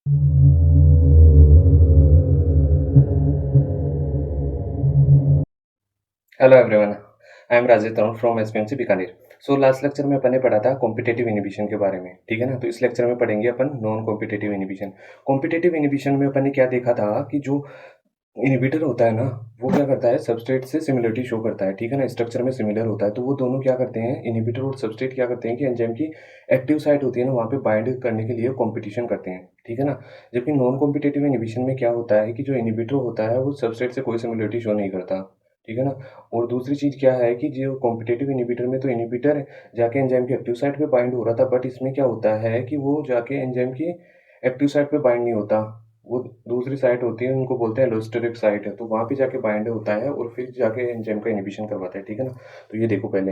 Hello everyone, I am Rajesh Tarun from SPMC Bikaner. So last lecture में अपन ने पढ़ा था कॉम्पिटेटिव इनिबिशन के बारे में, ठीक है ना। तो इस लेक्चर में पढ़ेंगे अपन non competitive inhibition. Competitive inhibition में अपन ने क्या देखा था कि जो इनिबिटर होता है ना, वो क्या करता है, सबस्ट्रेट से सिमिलरिटी शो करता है, ठीक है ना। स्ट्रक्चर में सिमिलर होता है, तो वो दोनों क्या करते हैं, इनिबिटर और सबस्ट्रेट क्या करते हैं कि एंजाइम की एक्टिव साइट होती है ना, वहाँ पे बाइंड करने के लिए कॉम्पिटिशन करते हैं, ठीक है ना। जबकि नॉन कॉम्पिटेटिव इनिबिशन में क्या होता है कि जो इनिबिटर होता है वो सबस्ट्रेट से कोई सिमिलरिटी शो नहीं करता, ठीक है ना। और दूसरी चीज़ क्या है कि जो कॉम्पिटेटिव इनिबिटर में तो इनिबिटर जाके एंजाइम की एक्टिव साइट पे बाइंड हो रहा था, बट इसमें क्या होता है कि वो जाके एंजाइम की एक्टिव साइट पे बाइंड नहीं होता। वो दूसरी साइट होती है, उनको बोलते हैं एलोस्टेरिक साइट है, तो वहाँ पे जाके बाइंड होता है और फिर जाके एंजाइम का इनिबिशन करवाता है, ठीक है ना। तो ये देखो पहले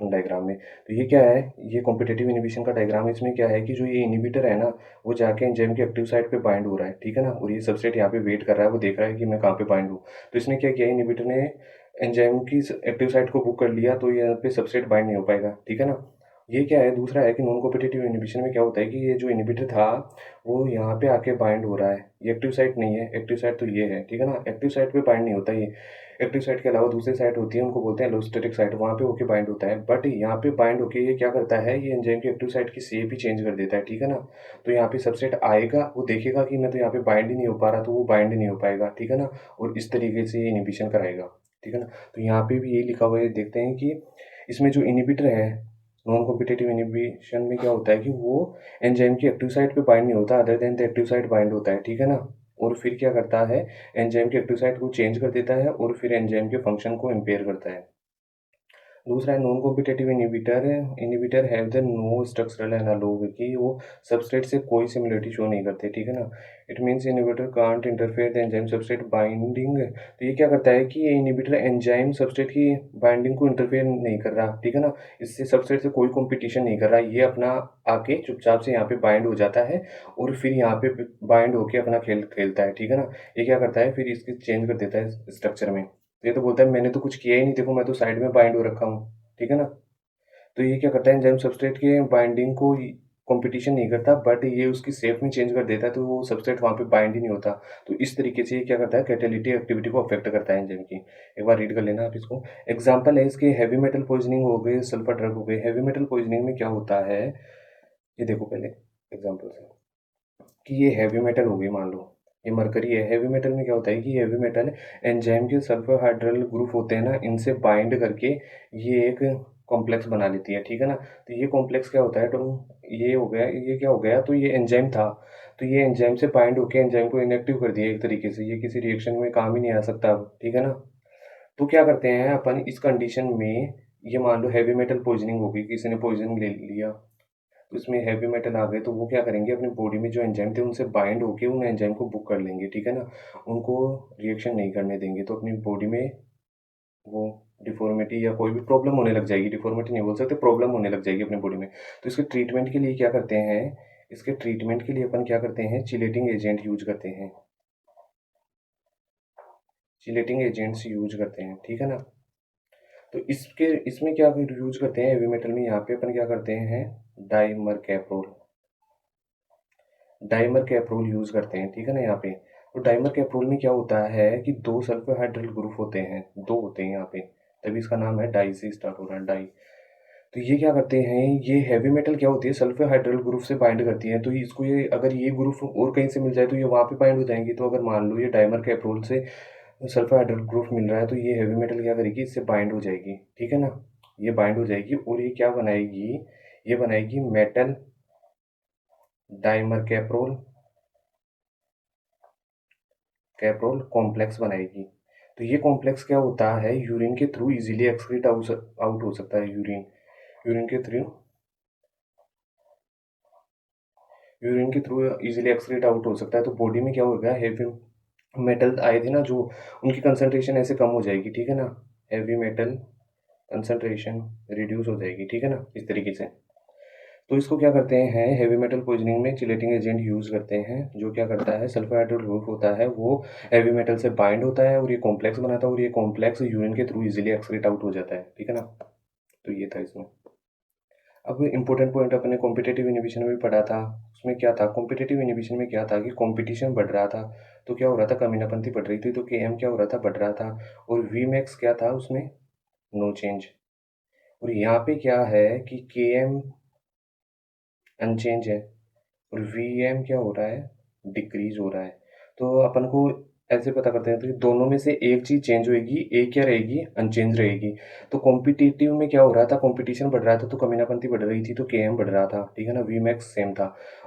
डायग्राम में, तो ये क्या है, ये कॉम्पिटेटिव इनिबिशन का डायग्राम है। इसमें क्या है कि जो ये इनिबिटर है ना, वो जाके एंजाइम की एक्टिव साइट पे बाइंड हो रहा है, ठीक है ना। और ये सबस्ट्रेट यहाँ पे वेट कर रहा है, वो देख रहा है कि मैं कहाँ पे बाइंड हूँ। तो इसने क्या किया, इनिबिटर ने एंजाइम की एक्टिव साइट को बुक कर लिया, तो यहाँ पे सबस्ट्रेट बाइंड नहीं हो पाएगा, ठीक है ना। ये क्या है, दूसरा है कि नॉन कॉम्पिटिटिव इनिबिशन में क्या होता है कि ये जो इनिबिटर था वो यहाँ पे आके बाइंड हो रहा है, ये एक्टिव साइट नहीं है, एक्टिव साइट तो ये है, ठीक है ना। एक्टिव साइट पे बाइंड नहीं होता ये, एक्टिव साइट के अलावा दूसरी साइट होती है, उनको बोलते हैं एलोस्टेटिक साइट, वहाँ पे होके बाइंड होता है। बट यहाँ पे बाइंड होके ये क्या करता है, ये एंजाइम की एक्टिव साइट की शेप ही चेंज कर देता है, ठीक है ना। तो यहाँ पे सबसेट आएगा, वो देखेगा कि मैं तो यहाँ पे बाइंड ही नहीं हो पा रहा, तो वो बाइंड नहीं हो पाएगा, ठीक है ना। और इस तरीके से ये इनिबिशन कराएगा, ठीक है ना। तो यहाँ पे भी यही लिखा हुआ है, देखते हैं कि इसमें जो इनिबिटर है, नॉन कॉम्पिटिटिव इनिबिशन में क्या होता है कि वो एंजाइम की एक्टिव साइट पे बाइंड नहीं होता, other than the active site bind होता है, ठीक है ना। और फिर क्या करता है, एंजाइम की एक्टिव साइट को चेंज कर देता है और फिर एंजाइम के फंक्शन को इम्पेयर करता है। दूसरा है non competitive inhibitor. Inhibitor have the no structural analogue, कि वो सबस्ट्रेट से कोई सिमिलरिटी शो नहीं करते, ठीक है ना। It means inhibitor can't interfere the enzyme substrate binding. तो ये क्या करता है कि ये इनिबिटर एंजाइम सबस्ट्रेट की बाइंडिंग को इंटरफेयर नहीं कर रहा, ठीक है ना। इससे सबस्ट्रेट से कोई कंपटीशन नहीं कर रहा, ये अपना आके चुपचाप से यहाँ पे बाइंड हो जाता है और फिर यहाँ पे बाइंड होके अपना खेल खेलता है, ठीक है ना। ये क्या करता है, फिर इसकी चेंज कर देता है स्ट्रक्चर में। ये तो बोलता है मैंने तो कुछ किया ही नहीं, देखो मैं तो साइड में बाइंड हो रखा हूँ, ठीक है ना। तो ये क्या करता है, एंजाइम सबस्ट्रेट के बाइंडिंग को कंपटीशन नहीं करता, बट ये उसकी शेप में चेंज कर देता है, तो वो सबस्ट्रेट वहाँ पे बाइंड ही नहीं होता। तो इस तरीके से ये क्या करता है, कैटालिटिक एक्टिविटी को अफेक्ट करता है एंजाइम की। एक बार रीड कर लेना आप इसको। एग्जाम्पल है इसके, हैवी मेटल पॉइजनिंग हो गए, सल्फर ड्रग हो गए। हैवी मेटल पॉइजनिंग में क्या होता है, ये देखो पहले एग्जाम्पल से, कि ये हैवी मेटल हो गई, मान लो ये मरकरी है। हैवी मेटल में क्या होता है कि हैवी मेटल एंजाइम के सल्फर हाइड्रल ग्रुप होते हैं ना, इनसे बाइंड करके ये एक कॉम्प्लेक्स बना लेती है, ठीक है ना। तो ये कॉम्प्लेक्स क्या होता है, तो ये हो गया, ये क्या हो गया, तो ये एंजाइम था, तो ये एंजाइम से बाइंड होकर एंजाइम को इनएक्टिव कर दिया एक तरीके से, ये किसी रिएक्शन में काम ही नहीं आ सकता अब, ठीक है ना। तो क्या करते हैं अपन इस कंडीशन में, ये मान लो हैवी मेटल पॉइजनिंग होगी, किसी ने पॉइजन ले लिया, तो इसमें हैवी मेटल आ गए, तो वो क्या करेंगे, अपनी बॉडी में जो एंजाइम थे उनसे बाइंड होके उन एंजाइम को बुक कर लेंगे, ठीक है ना। उनको रिएक्शन नहीं करने देंगे, तो अपनी बॉडी में वो डिफॉर्मिटी या कोई भी प्रॉब्लम होने लग जाएगी, डिफॉर्मिटी नहीं बोल सकते, प्रॉब्लम होने लग जाएगी अपनी बॉडी में। तो इसके ट्रीटमेंट के लिए क्या करते हैं, इसके ट्रीटमेंट के लिए अपन क्या करते हैं, चिलेटिंग एजेंट यूज करते हैं, चिलेटिंग एजेंट्स यूज करते हैं, ठीक है ना। तो इसके इसमें क्या यूज करते हैं, हेवी मेटल में यहाँ पे अपन क्या करते हैं, डाइमर कैप्रोल, डाइमर कैप्रोल यूज करते हैं, ठीक है ना यहाँ पे। तो डाइमर कैप्रोल में क्या होता है कि दो सल्फर हाइड्रल ग्रुप होते हैं, दो होते हैं यहाँ पे, तभी इसका नाम है, डाई से स्टार्ट हो रहा है, डाई। तो ये क्या करते हैं, ये हैवी मेटल क्या होती है, सल्फर हाइड्रल ग्रुप से बाइंड करती है, तो इसको ये अगर ये ग्रुप और कहीं से मिल जाए तो ये वहाँ पे बाइंड हो जाएंगी। तो अगर मान लो ये डाइमर कैप्रोल से सल्फर हाइड्रल ग्रुप मिल रहा है, तो ये हैवी मेटल क्या करेगी, इससे बाइंड हो जाएगी, ठीक है ना। ये बाइंड हो जाएगी और ये क्या बनाएगी, ये बनाएगी मेटल डाइमर कैप्रोल, कैप्रोल कॉम्प्लेक्स बनाएगी। तो ये कॉम्प्लेक्स क्या होता है, यूरिन के थ्रू इजीली एक्सक्रीट आउट हो सकता है, यूरिन, यूरिन के थ्रू, यूरिन के थ्रू इजीली एक्सक्रीट आउट हो सकता है। तो बॉडी में क्या होगा, हैवी मेटल आए थे ना जो, उनकी कंसंट्रेशन ऐसे कम हो जाएगी, ठीक है ना। हैवी मेटल कंसंट्रेशन रिड्यूस हो जाएगी, ठीक है ना, इस तरीके से। तो इसको क्या करते हैं, हैवी मेटल पॉइजनिंग में चिलेटिंग एजेंट यूज करते हैं, जो क्या करता है, सल्फर हाइड्रल ग्रुप होता है वो हैवी मेटल से बाइंड होता है और ये कॉम्प्लेक्स बनाता है, और ये कॉम्प्लेक्स यूरिन के थ्रू इजीली एक्सक्रीट आउट हो जाता है, ठीक है ना। तो ये था इसमें। अब इम्पोर्टेंट पॉइंट अपने कॉम्पिटिटिव इनहिबिशन में भी पढ़ा था। उसमें क्या था, कॉम्पिटिटिव इनहिबिशन में क्या था कि कॉम्पिटिशन बढ़ रहा था, तो क्या हो रहा था, कमीनापंथी बढ़ रही थी, तो Km क्या हो रहा था, बढ़ रहा था। और Vmax क्या था उसमें, नो चेंज। और यहाँ पे क्या है कि Km अनचेंज है और Vm क्या हो रहा है, डिक्रीज हो रहा है। तो अपन को ऐसे पता करते हैं तो कि दोनों में से एक चीज़ चेंज होएगी, एक क्या रहेगी, अनचेंज रहेगी। तो कॉम्पिटिटिव में क्या हो रहा था, कंपटीशन बढ़ रहा था तो कमीनापंथी बढ़ रही थी, तो Km बढ़ रहा था, ठीक है ना, Vmax सेम था।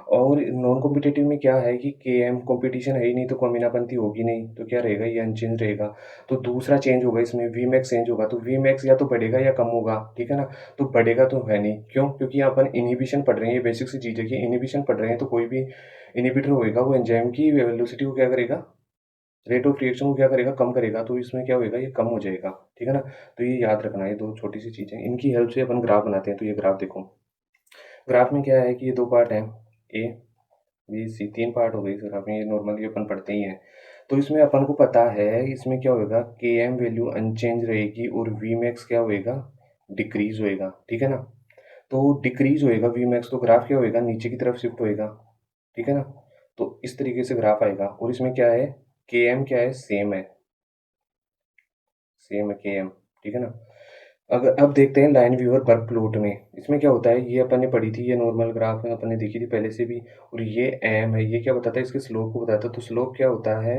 और नॉन कॉम्पिटिटिव में क्या है कि Km कंपटीशन है ही नहीं तो कमीनापंथी होगी नहीं, तो क्या रहेगा, ये अनचेंज रहेगा। तो दूसरा चेंज होगा इसमें, Vmax चेंज होगा, तो Vmax या तो बढ़ेगा या कम होगा, ठीक है ना। तो बढ़ेगा तो है नहीं, क्यों, क्योंकि यहाँ अपन इनहिबिशन पढ़ रहे हैं, ये बेसिक सी चीज़ है कि इनहिबिशन पढ़ रहे हैं तो कोई भी इनहिबिटर होएगा वो एंजाइम की वेलोसिटी को क्या करेगा, रेट ऑफ रिएक्शन को क्या करेगा, कम करेगा, तो इसमें क्या होएगा, ये कम हो जाएगा, ठीक है ना। तो ये याद रखना, ये दो छोटी सी चीज़ें, इनकी हेल्प से अपन ग्राफ बनाते हैं। तो ये ग्राफ देखो, ग्राफ में क्या है कि ये दो पार्ट हैं, ए बी सी, तीन पार्ट हो गए इस ग्राफ में, ये नॉर्मली अपन पढ़ते ही हैं। तो इसमें अपन को पता है इसमें क्या होएगा, Km वैल्यू अनचेंज रहेगी और Vmax क्या होएगा, डिक्रीज होएगा, ठीक है ना। तो डिक्रीज होएगा Vmax, तो ग्राफ क्या होएगा, नीचे की तरफ शिफ्ट होएगा, ठीक है ना। तो इस तरीके से ग्राफ आएगा और इसमें क्या है, Km क्या है, सेम है, सेम है Km, ठीक है ना। अगर अब देखते हैं लाइन व्यूअर बर्क प्लॉट में, इसमें क्या होता है, ये अपन ने पढ़ी थी, ये नॉर्मल ग्राफ है, अपन ने देखी थी पहले से भी। और ये एम है, ये क्या बताता है, इसके स्लोप को बताता है। तो स्लोप क्या होता है,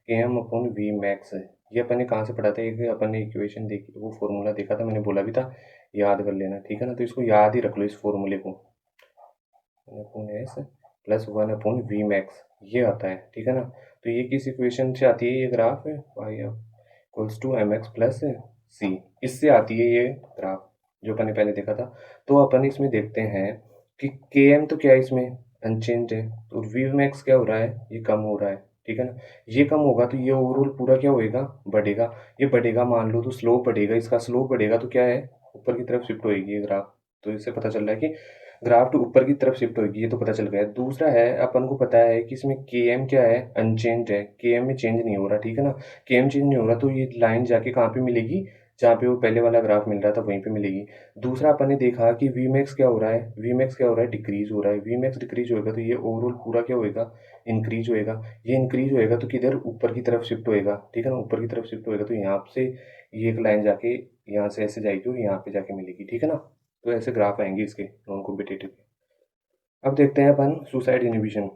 Km अपॉन वी मैक्स है। ये अपन ने कहाँ से पढ़ा था, ये अपन ने इक्वेशन देखी, वो फॉर्मूला देखा था, मैंने बोला भी था याद कर लेना, ठीक है ना। तो इसको याद ही रख लो, इस फॉर्मूले को, upon S plus one upon V max, ये आता है, ठीक है ना। तो ये किस इक्वेशन से आती है, ये ग्राफ है y equals to m x plus c, इससे आती है ये ग्राफ, जो अपन ने पहले देखा था। तो अपन इसमें देखते हैं कि के एम तो क्या है, इसमें अनचेंज है, तो वी मैक्स क्या हो रहा है, ये कम हो रहा है, ठीक है ना। ये कम होगा तो ये ओवरऑल पूरा क्या होएगा, बढ़ेगा। ये बढ़ेगा मान लो तो स्लोप बढ़ेगा, इसका स्लोप बढ़ेगा तो क्या है, ऊपर की तरफ शिफ्ट होएगी ये ग्राफ। तो इससे पता चल रहा है कि ग्राफ तो ऊपर की तरफ शिफ्ट होगी, ये तो पता चल गया। दूसरा है, अपन को पता है कि इसमें Km क्या है, अनचेंज है, Km में चेंज नहीं हो रहा, ठीक है ना। Km चेंज नहीं हो रहा तो ये लाइन जाके कहाँ पे मिलेगी, जहाँ पे वो पहले वाला ग्राफ मिल रहा था वहीं पे मिलेगी। दूसरा अपन ने देखा कि Vmax क्या हो रहा है, Vmax क्या हो रहा है, डिक्रीज हो रहा है। Vmax डिक्रीज होएगा तो ये ओवरऑल पूरा क्या होएगा, इंक्रीज होएगा। ये इंक्रीज होएगा तो किधर, ऊपर की तरफ शिफ्ट होएगा, ठीक है ना, ऊपर की तरफ शिफ्ट होएगा। तो यहाँ से ये एक लाइन जाके यहाँ से ऐसे जाएगी और यहाँ पे जाके मिलेगी, ठीक है ना। तो ऐसे ग्राफ आएंगे इसके नॉन कॉम्पिटिटिव। अब देखते हैं अपन सुसाइड इनहिबिशन।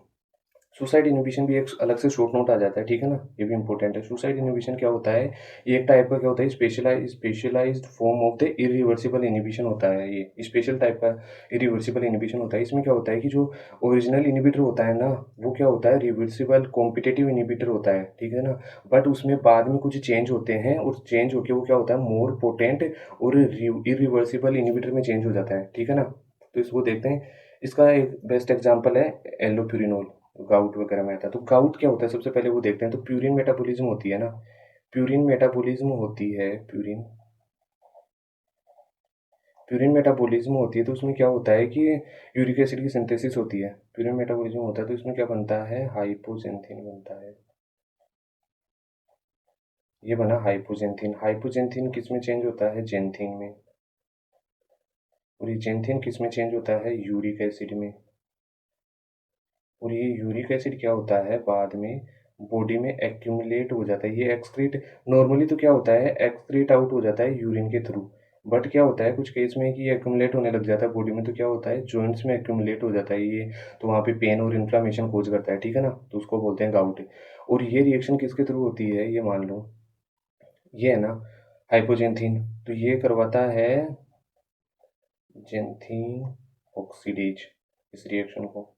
सुसाइड इनहिबिशन भी एक अलग से शॉर्ट नोट आ जाता है, ठीक है ना, ये भी इंपॉर्टेंट है। सुसाइड इनहिबिशन क्या होता है, ये एक टाइप का क्या होता है, specialised form of the irreversible inhibition होता है। ये स्पेशल टाइप का इरिवर्सिबल इनहिबिशन होता है। इसमें क्या होता है कि जो ओरिजिनल इनहिबिटर होता है ना, वो क्या होता है, रिवर्सिबल कॉम्पिटिटिव इनहिबिटर होता है, ठीक है ना। बट उसमें बाद में कुछ चेंज होते हैं और चेंज होके वो क्या होता है, मोर पोटेंट और इरिवर्सिबल इनहिबिटर में चेंज हो जाता है, ठीक है ना। तो इसको देखते हैं। इसका एक बेस्ट एग्जांपल है एलोप्यूरिनोल, गाउट वगैरह में आता है। तो गाउट क्या होता है, सबसे पहले वो देखते हैं। तो प्यूरिन मेटाबॉलिज्म होती है ना, प्यूरिन मेटाबॉलिज्म होती है, प्यूरिन मेटाबॉलिज्म होती है। तो उसमें क्या होता है कि यूरिक एसिड की सिंथेसिस होती है, प्यूरिन मेटाबॉलिज्म होता है। तो इसमें क्या बनता है, हाइपोजेंथिन बनता है। ये बना हाइपोजेंथिन। हाइपोजेंथिन किस में चेंज होता है, जेंथिन में। और ये जेंथिन किस में चेंज होता है, यूरिक एसिड में। और ये यूरिक एसिड क्या होता है, बाद में बॉडी में एक्यूमुलेट हो जाता है। ये एक्सक्रीट, नॉर्मली तो क्या होता है, एक्सक्रीट आउट हो जाता है यूरिन के थ्रू। बट क्या होता है कुछ केस में कि ये एक्यूमुलेट होने लग जाता है बॉडी में, तो क्या होता है, जॉइंट्स में एक्यूमुलेट हो जाता है ये। तो वहाँ पे पेन और इन्फ्लामेशन कोज करता है, ठीक है ना। तो उसको बोलते हैं गाउट। और ये रिएक्शन किसके थ्रू होती है, ये मान लो ये है ना, हाइपोजेंथिन। तो ये करवाता है जेंथिन ऑक्सीडेज, इस रिएक्शन को।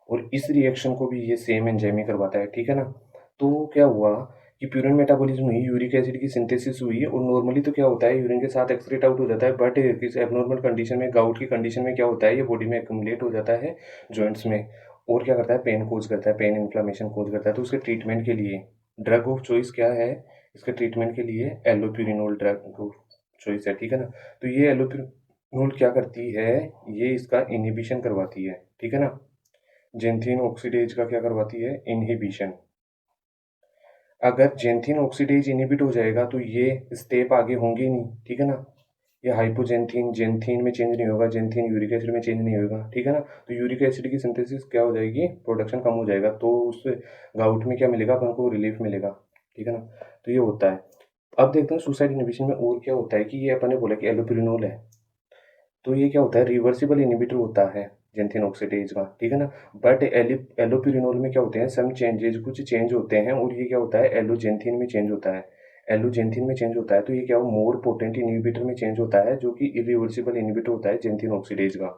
और इस रिएक्शन को भी ये सेम एंजाइम ही करवाता है, ठीक है ना। तो क्या हुआ कि प्यूरिन मेटाबॉलिज्म हुई, यूरिक एसिड की सिंथेसिस हुई। और नॉर्मली तो क्या होता है, यूरिन के साथ एक्सक्रीट आउट हो जाता है। बट किस एबनॉर्मल कंडीशन में, गाउट की कंडीशन में क्या होता है, ये बॉडी में एक्यूमुलेट हो जाता है जॉइंट्स में। और क्या करता है, पेन कोज करता है, पेन इन्फ्लामेशन कोज करता है। तो उसके ट्रीटमेंट के लिए ड्रग ऑफ चॉइस क्या है, इसके ट्रीटमेंट के लिए एलोप्यूरिनोल ड्रग ऑफ चॉइस है, ठीक है ना। तो ये एलोप्यूरिनोल क्या करती है, ये इसका इनहिबिशन करवाती है, ठीक है ना। जेंथिन ऑक्सीडेज का क्या करवाती है, इनहिबिशन। अगर जेंथिन ऑक्सीडेज इनहिबिट हो जाएगा तो ये स्टेप आगे होंगे ही नहीं, ठीक है ना। ये हाइपोजेंथीन जेंथीन में चेंज नहीं होगा, जेंथीन यूरिक एसिड में चेंज नहीं होगा, ठीक है ना। तो यूरिक एसिड की सिंथेसिस क्या हो जाएगी, प्रोडक्शन कम हो जाएगा, तो उससे गाउट में क्या मिलेगा अपन को, रिलीफ मिलेगा, ठीक है ना। तो ये होता है। अब देखते हैं सुसाइड इनहिबिशन में और क्या होता है कि ये अपन ने बोला कि एलोपिरिनोल है, तो ये क्या होता है, रिवर्सिबल इनहिबिटर होता है जेंथिन ऑक्सीडेज का, ठीक है ना। बट एलोपिरिनोल में क्या होते हैं, सम चेंजेज, कुछ चेंज होते हैं, और ये क्या होता है, एलोजेंथिन में चेंज होता है। एलोजेंथिन में चेंज होता है, तो ये क्या हो, मोर पोटेंट इनहिबिटर में चेंज होता है, जो कि इरिवर्सिबल इनहिबिटर होता है जेंथिन ऑक्सीडेज का,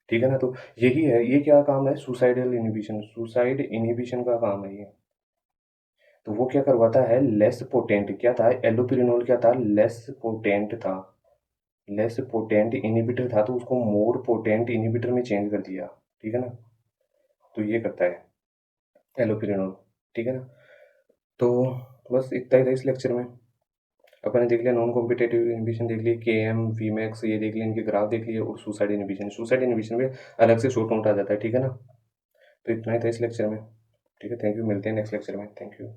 ठीक है ना। तो यही है, ये क्या काम है, सुसाइडल इनहिबिशन, सुसाइड इनहिबिशन का काम है ये। तो वो क्या करवाता है, लेस पोटेंट, क्या था एलोपिरिनोल, क्या था, लेस पोटेंट था, लेस पोटेंट इनहिबिटर था, तो उसको मोर पोटेंट इनहिबिटर में चेंज कर दिया, ठीक है ना। तो ये करता है एलोपिरिनोल, ठीक है ना। तो बस इतना ही था इस लेक्चर में। अपन ने देख लिया नॉन कॉम्पिटेटिव इनहिबिशन, देख लिया के एम वी मैक्स, ये देख लिया, इनके ग्राफ देख लिए, और सुसाइड इनहिबिशन, सुसाइड इनहिबिशन में अलग से शॉर्ट नोट आ जाता है, ठीक है ना। तो इतना ही था इस लेक्चर में, ठीक है। थैंक यू, मिलते हैं नेक्स्ट लेक्चर में, थैंक यू।